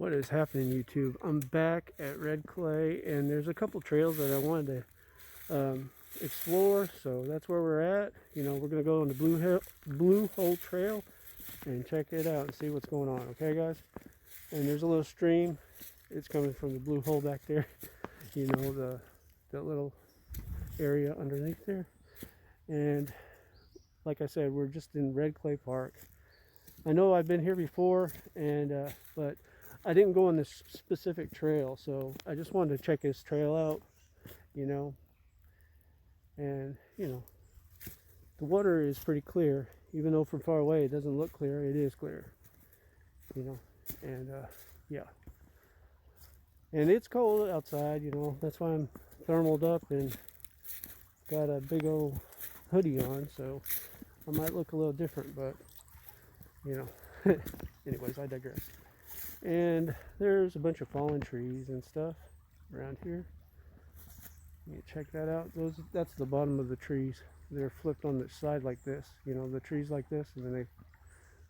What is happening, YouTube? I'm back at Red Clay, and there's a couple trails that I wanted to explore, so that's where we're at. You know, we're gonna go on the Blue Hole Trail and check it out and see what's going on. Okay, guys? And there's a little stream. It's coming from the Blue Hole back there. You know, that little area underneath there. And like I said, we're just in Red Clay Park. I know I've been here before, and but I didn't go on this specific trail, so I just wanted to check this trail out, you know. And you know, the water is pretty clear, even though from far away it doesn't look clear. It is clear, you know. And yeah, and it's cold outside, you know. That's why I'm thermaled up and got a big old hoodie on, so I might look a little different, but you know. Anyways, I digress. And there's a bunch of fallen trees and stuff around here. You check that out. That's the bottom of the trees. They're flipped on the side like this. You know, the trees like this, and then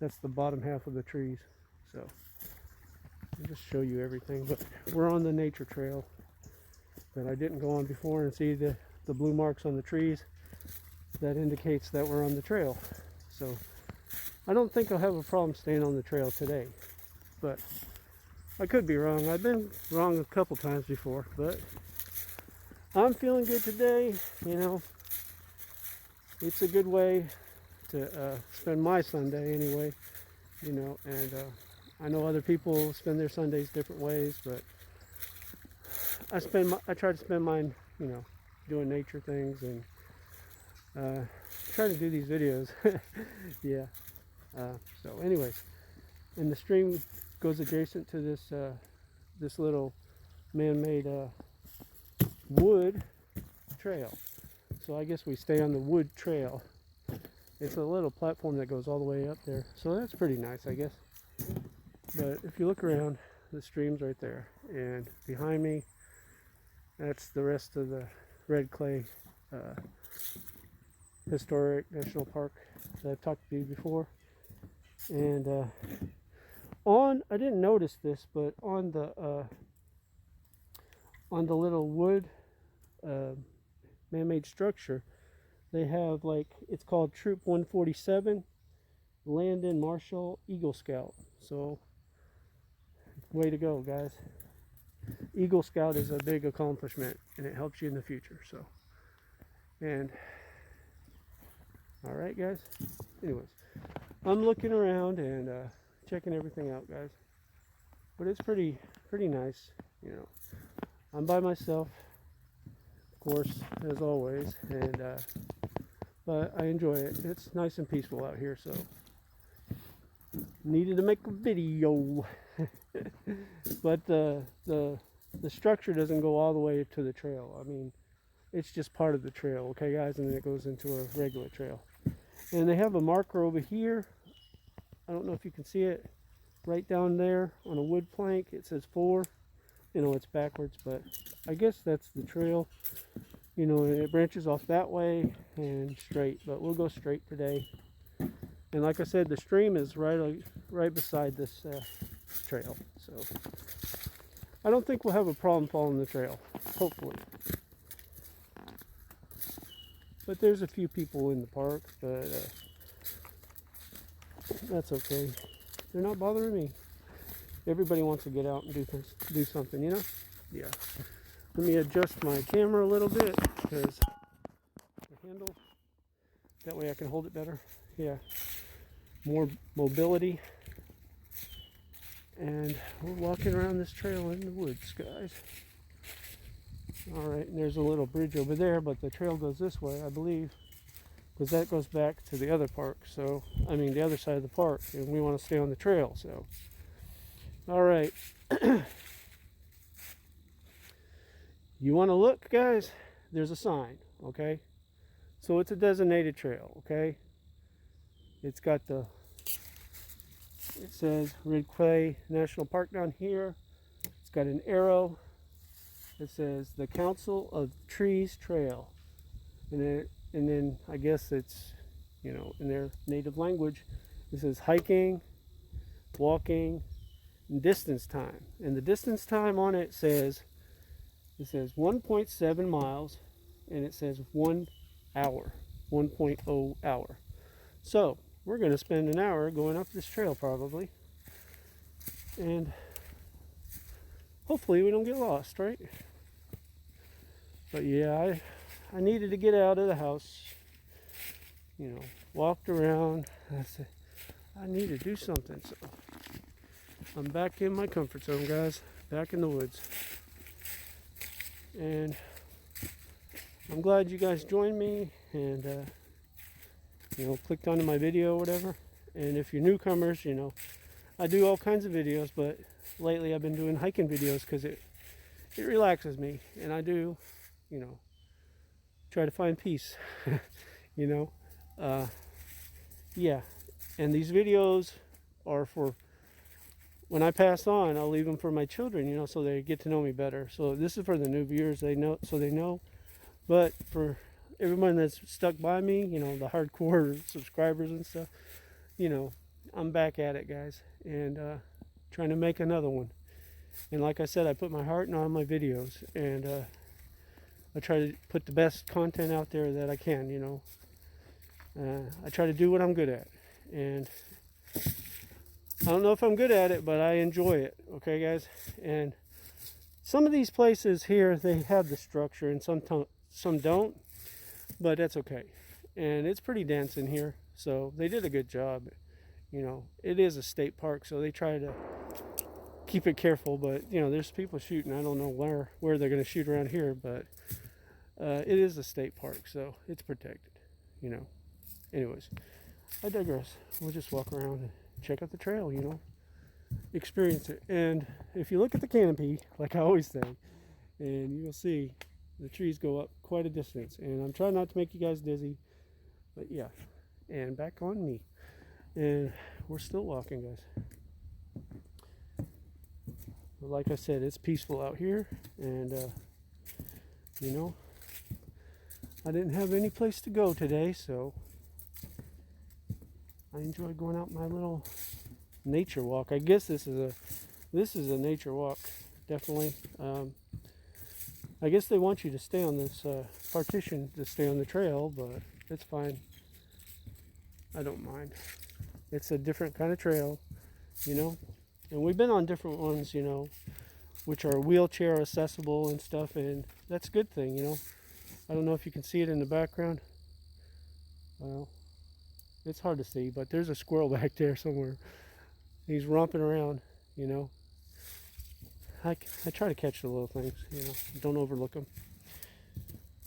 that's the bottom half of the trees. So I'll just show you everything. But we're on the nature trail that I didn't go on before, and see the blue marks on the trees. That indicates that we're on the trail. So I don't think I'll have a problem staying on the trail today, but I could be wrong. I've been wrong a couple times before, but I'm feeling good today. You know, it's a good way to spend my Sunday anyway, you know. And I know other people spend their Sundays different ways, but I try to spend mine, you know, doing nature things, and try to do these videos. Yeah. So anyways, and the stream goes adjacent to this little man-made wood trail. So I guess we stay on the wood trail. It's a little platform that goes all the way up there, so that's pretty nice, I guess. But if you look around, the stream's right there, and behind me, that's the rest of the Red Clay Historic National Park that I've talked to you before. And I didn't notice this, but on the little wood man-made structure, they have, like, it's called Troop 147, Landon Marshall Eagle Scout. So way to go, guys. Eagle Scout is a big accomplishment, and it helps you in the future. So, and all right, guys. Anyways, I'm looking around and checking everything out, guys. But it's pretty nice, you know. I'm by myself, of course, as always, and but I enjoy it. It's nice and peaceful out here, so needed to make a video. But the structure doesn't go all the way to the trail. I mean, it's just part of the trail, okay, guys, and then it goes into a regular trail. And they have a marker over here. I don't know if you can see it, right down there on a wood plank. It says 4. You know, it's backwards, but I guess that's the trail. You know, and it branches off that way and straight, but we'll go straight today. And like I said, the stream is right beside this trail, so I don't think we'll have a problem following the trail, hopefully. But there's a few people in the park, but that's okay. They're not bothering me. Everybody wants to get out and do something, you know? Yeah. Let me adjust my camera a little bit, because the handle, that way I can hold it better. Yeah. More mobility. And we're walking around this trail in the woods, guys. All right, and there's a little bridge over there, but the trail goes this way, I believe, because that goes back to the other park. So, I mean, the other side of the park, and we want to stay on the trail. So, all right. You want to look, guys? There's a sign, okay? So it's a designated trail, okay? It's got it says Red Clay National Park down here. It's got an arrow. It says the Council of Trees Trail, and then I guess it's, you know, in their native language, it says hiking, walking, distance time. And the distance time on it says 1.7 miles, and it says 1 hour, 1.0 hour. So we're going to spend an hour going up this trail probably, and hopefully we don't get lost, right? But yeah, I needed to get out of the house, you know, walked around. I said, I need to do something. So I'm back in my comfort zone, guys, back in the woods. And I'm glad you guys joined me and, you know, clicked onto my video or whatever. And if you're newcomers, you know, I do all kinds of videos, but lately I've been doing hiking videos because it relaxes me. And I do, you know, try to find peace, you know. Yeah, and these videos are for when I pass on. I'll leave them for my children, you know, so they get to know me better. So this is for the new viewers, they know, so they know. But for everyone that's stuck by me, you know, the hardcore subscribers and stuff, you know, I'm back at it, guys, and trying to make another one. And like I said, I put my heart in all my videos, and I try to put the best content out there that I can, you know. I try to do what I'm good at, and I don't know if I'm good at it, but I enjoy it, okay, guys? And some of these places here, they have the structure, and some don't, but that's okay. And it's pretty dense in here, so they did a good job. You know, it is a state park, so they try to keep it careful, but, you know, there's people shooting. I don't know where they're going to shoot around here, but it is a state park, so it's protected, you know. Anyways, I digress. We'll just walk around and check out the trail, you know, experience it. And if you look at the canopy, like I always say, and you'll see the trees go up quite a distance. And I'm trying not to make you guys dizzy, but yeah. And back on me. And we're still walking, guys. But like I said, it's peaceful out here, and you know, I didn't have any place to go today, so I enjoy going out my little nature walk. I guess this is a nature walk, definitely. I guess they want you to stay on this partition to stay on the trail, but it's fine. I don't mind. It's a different kind of trail, you know. And we've been on different ones, you know, which are wheelchair accessible and stuff, and that's a good thing, you know. I don't know if you can see it in the background. Well, it's hard to see, but there's a squirrel back there somewhere. He's romping around, you know. I try to catch the little things, you know. Don't overlook them.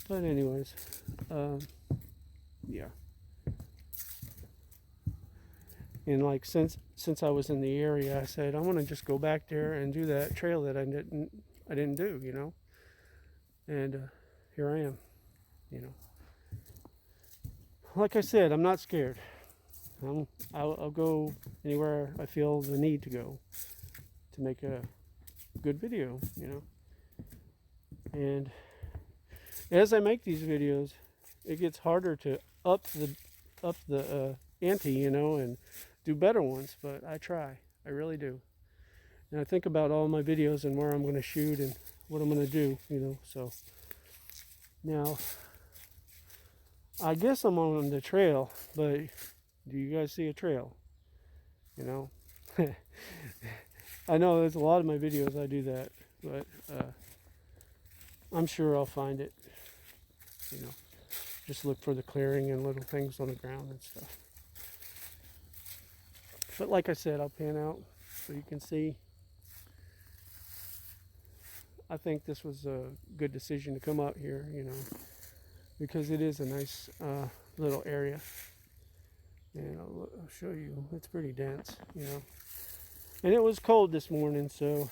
But anyways, yeah. And like since I was in the area, I said I want to just go back there and do that trail that I didn't do, you know. And here I am, you know. Like I said, I'm not scared. I'll go anywhere I feel the need to go to make a good video, you know. And as I make these videos, it gets harder to up the ante, you know, and do better ones. But I try, I really do. And I think about all my videos and where I'm going to shoot and what I'm going to do, you know. So now, I guess I'm on the trail, but do you guys see a trail? You know, I know there's a lot of my videos I do that, but I'm sure I'll find it. You know, just look for the clearing and little things on the ground and stuff. But like I said, I'll pan out so you can see. I think this was a good decision to come out here, you know, because it is a nice little area. And I'll show you, it's pretty dense, you know. And it was cold this morning, so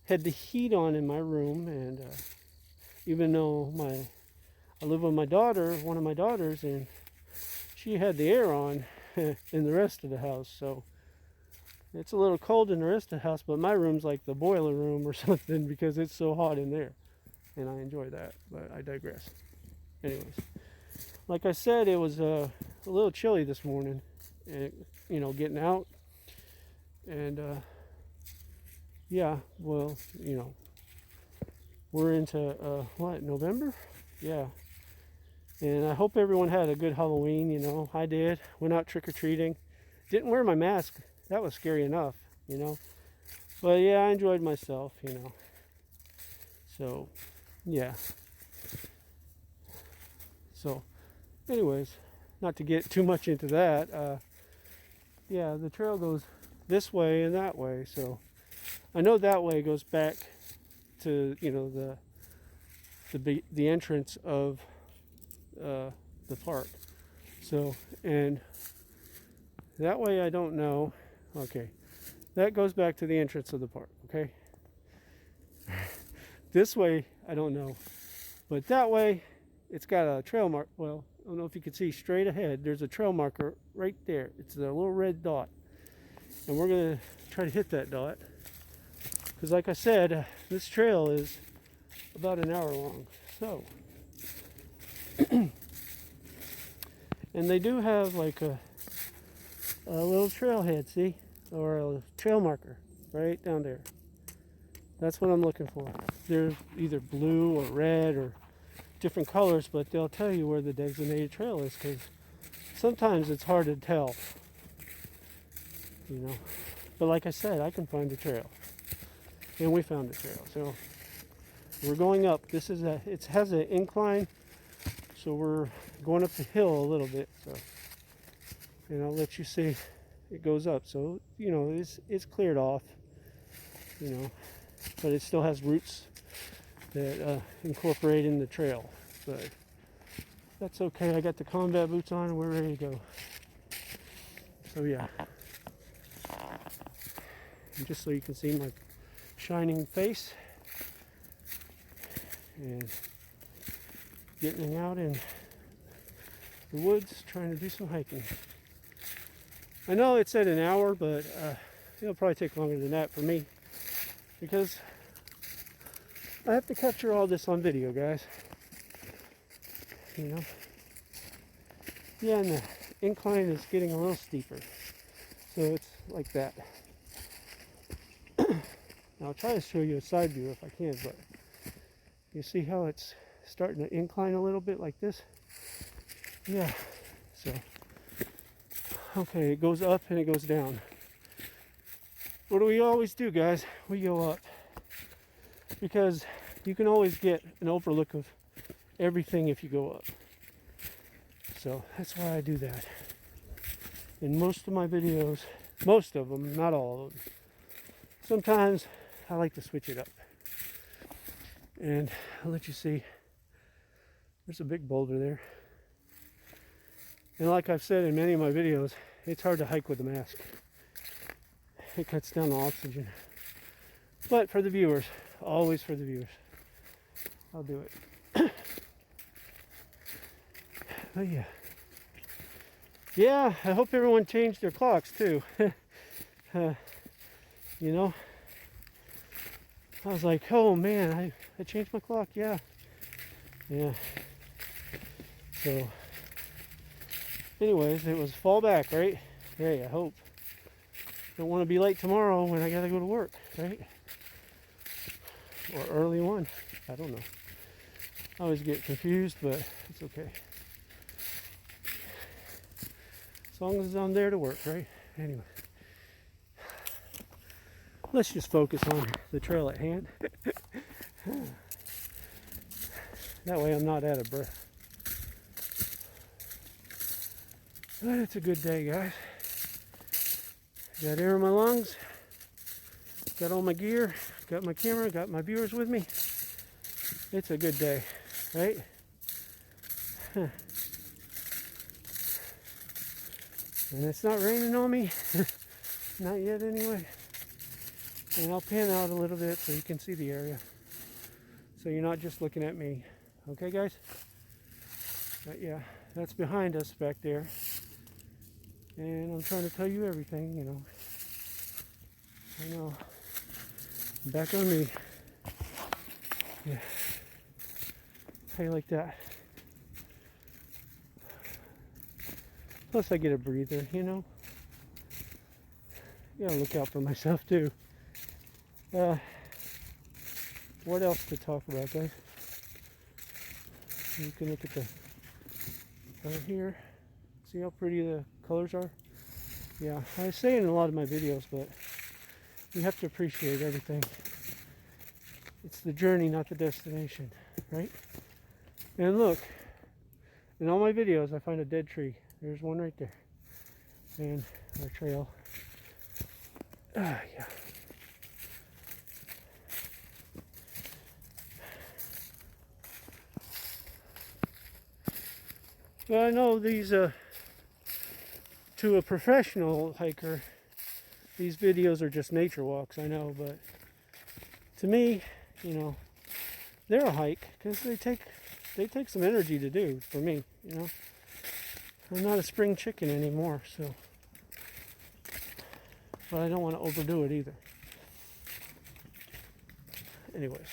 had the heat on in my room, and even though I live with my daughter, one of my daughters, and she had the air on in the rest of the house, so it's a little cold in the rest of the house, but my room's like the boiler room or something because it's so hot in there, and I enjoy that, but I digress. Anyways, like I said, it was a little chilly this morning, and, you know, getting out, And yeah, well, you know, we're into what, November? Yeah. And I hope everyone had a good Halloween. You know, I did. Went out trick-or-treating. Didn't wear my mask. That was scary enough, you know. But yeah, I enjoyed myself, you know. So yeah. So anyways, not to get too much into that, yeah, the trail goes this way and that way. So I know that way goes back to, you know, the entrance of the park. So, and that way I don't know. Okay, that goes back to the entrance of the park. Okay, this way I don't know, but that way it's got a trail mark. Well, I don't know if you can see straight ahead. There's a trail marker right there. It's a little red dot, and we're gonna try to hit that dot because, like I said, this trail is about an hour long. So, and they do have like a little trailhead, see, or a trail marker right down there. That's what I'm looking for. They're either blue or red or different colors, but they'll tell you where the designated trail is, because sometimes it's hard to tell, you know. But like I said, I can find the trail, and we found the trail. So we're going up. This is it has an incline, so we're going up the hill a little bit. So, and I'll let you see it goes up. So, you know, it's cleared off, you know, but it still has roots that incorporate in the trail. But that's okay. I got the combat boots on and we're ready to go. So yeah, and just so you can see my shining face and getting out in the woods trying to do some hiking. I know it said an hour, but it'll probably take longer than that for me, because I have to capture all this on video, guys. You know? Yeah, and the incline is getting a little steeper. So it's like that. Now I'll try to show you a side view if I can, but you see how it's starting to incline a little bit like this? Yeah. So, okay, it goes up and it goes down. What do we always do, guys? We go up, because you can always get an overlook of everything if you go up. So that's why I do that. In most of my videos, most of them, not all of them. Sometimes I like to switch it up. And I'll let you see. There's a big boulder there. And like I've said in many of my videos, it's hard to hike with a mask. It cuts down the oxygen. But for the viewers, always for the viewers, I'll do it. But yeah. Yeah, I hope everyone changed their clocks too. You know, I was like, oh man, I changed my clock. Yeah. So anyways, it was fall back, right? Hey, I hope. Don't want to be late tomorrow when I gotta go to work, right? Or early one. I don't know. I always get confused, but it's okay. As long as I'm there to work, right? Anyway. Let's just focus on the trail at hand. That way I'm not out of breath. But it's a good day, guys. Got air in my lungs. Got all my gear. Got my camera. Got my viewers with me. It's a good day, right? And it's not raining on me. Not yet anyway. And I'll pan out a little bit so you can see the area. So you're not just looking at me. Okay, guys? But yeah, that's behind us back there. And I'm trying to tell you everything, you know. I know. Back on me. Yeah. How you like that? Plus I get a breather, you know. gotta look out for myself too. What else to talk about, guys? You can look at the right here. See how pretty the colors are? Yeah, I say it in a lot of my videos, but you have to appreciate everything. It's the journey, not the destination, right? And look, in all my videos, I find a dead tree. There's one right there. And our trail. Yeah. Well, I know these, to a professional hiker, these videos are just nature walks, I know, but to me, you know, they're a hike because they take some energy to do for me, you know. I'm not a spring chicken anymore, so, but I don't want to overdo it either. Anyways,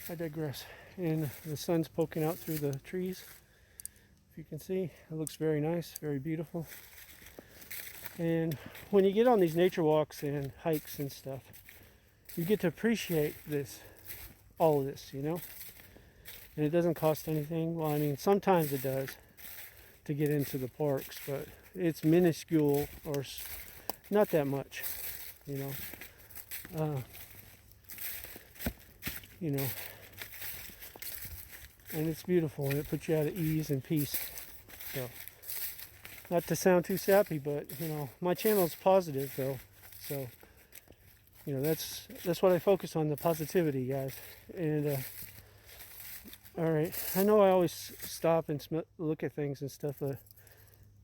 I digress. And the sun's poking out through the trees. If you can see, it looks very nice, very beautiful. And when you get on these nature walks and hikes and stuff, you get to appreciate this, all of this, you know. And it doesn't cost anything. Well, I mean, sometimes it does to get into the parks, but it's minuscule or not that much, you know. You know, and it's beautiful, and it puts you at ease and peace. So, not to sound too sappy, but you know, my channel is positive though, so you know, that's what I focus on, the positivity, guys. And all right, I know I always stop and look at things and stuff, but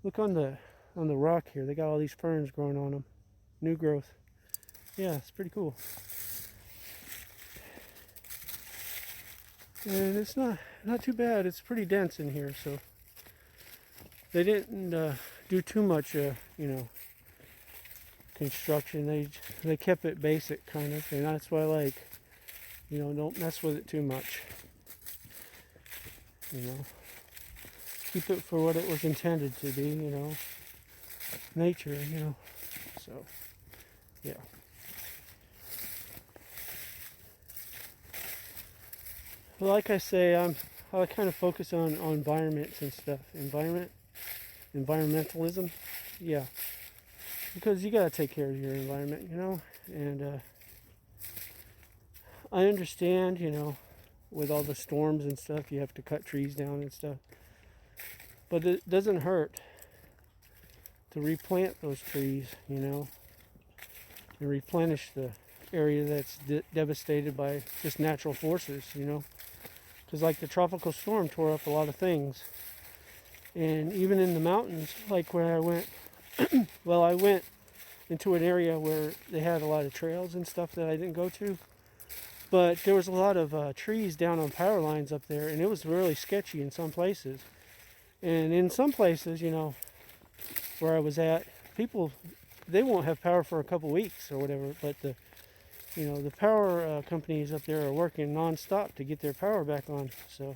look on the rock here. They got all these ferns growing on them, new growth. Yeah, it's pretty cool. And it's not too bad. It's pretty dense in here, so they didn't do too much, you know, construction. They kept it basic, kind of, and that's what I like. You know, don't mess with it too much. You know, keep it for what it was intended to be. You know, nature. You know, so yeah. Like I say, I kind of focus on environments and stuff. Environmentalism, yeah. Because you gotta take care of your environment, you know. And I understand, you know, with all the storms and stuff, you have to cut trees down and stuff. But it doesn't hurt to replant those trees, you know, and replenish the area that's devastated by just natural forces, you know. Because like the tropical storm tore up a lot of things. And even in the mountains, like where I went, well, I went into an area where they had a lot of trails and stuff that I didn't go to. But there was a lot of trees down on power lines up there, and it was really sketchy in some places. And in some places, you know, where I was at, people, they won't have power for a couple weeks or whatever, but the power companies up there are working non-stop to get their power back on. So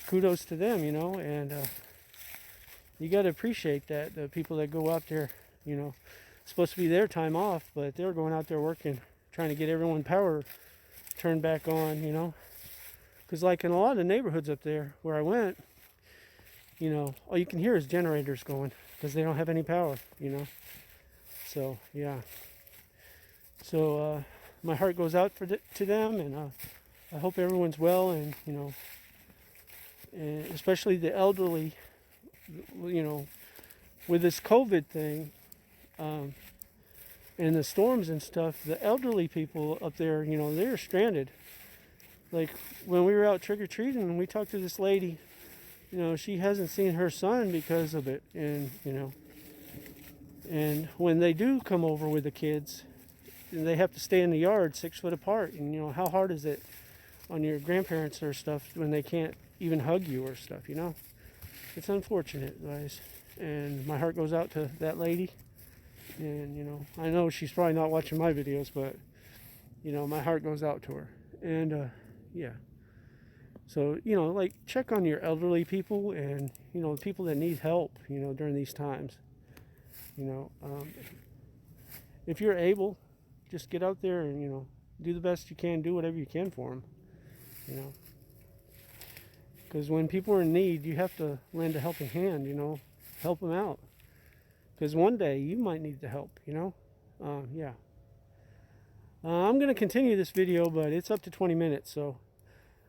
kudos to them, you know, and you got to appreciate that. The people that go out there, you know, it's supposed to be their time off, but they're going out there working, trying to get everyone power turned back on, you know. Because like in a lot of neighborhoods up there where I went, you know, all you can hear is generators going because they don't have any power, you know. So, yeah. So, my heart goes out to them, and I hope everyone's well, and you know, and especially the elderly, you know, with this COVID thing, and the storms and stuff. The elderly people up there, you know, they're stranded. Like when we were out trick-or-treating, and we talked to this lady, you know, she hasn't seen her son because of it, and you know, and when they do come over with the kids, they have to stay in the yard 6 foot apart, and you know, how hard is it on your grandparents or stuff when they can't even hug you or stuff, you know. It's unfortunate, guys, and my heart goes out to that lady. And you know, I know she's probably not watching my videos, but you know, my heart goes out to her. And yeah, so you know, like, check on your elderly people, and you know, people that need help, you know, during these times, you know. if you're able, just get out there and, you know, do the best you can, do whatever you can for them, you know. Because when people are in need, you have to lend a helping hand, you know, help them out. Because one day you might need the help, you know. Yeah. I'm going to continue this video, but it's up to 20 minutes, so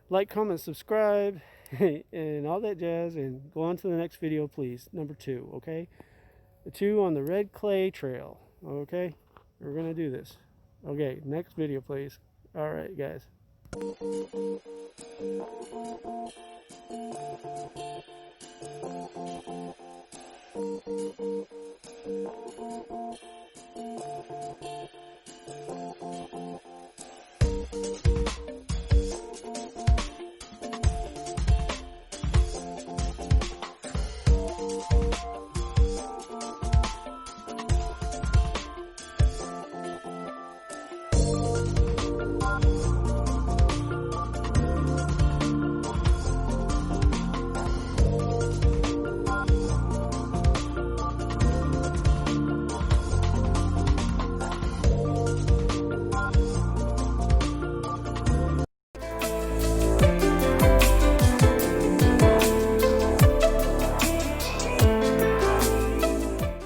like, comment, subscribe, and all that jazz, and go on to the next video, please. Number 2, okay? The 2 on the red clay trail, okay? We're going to do this. Okay, next video, please. All right, guys.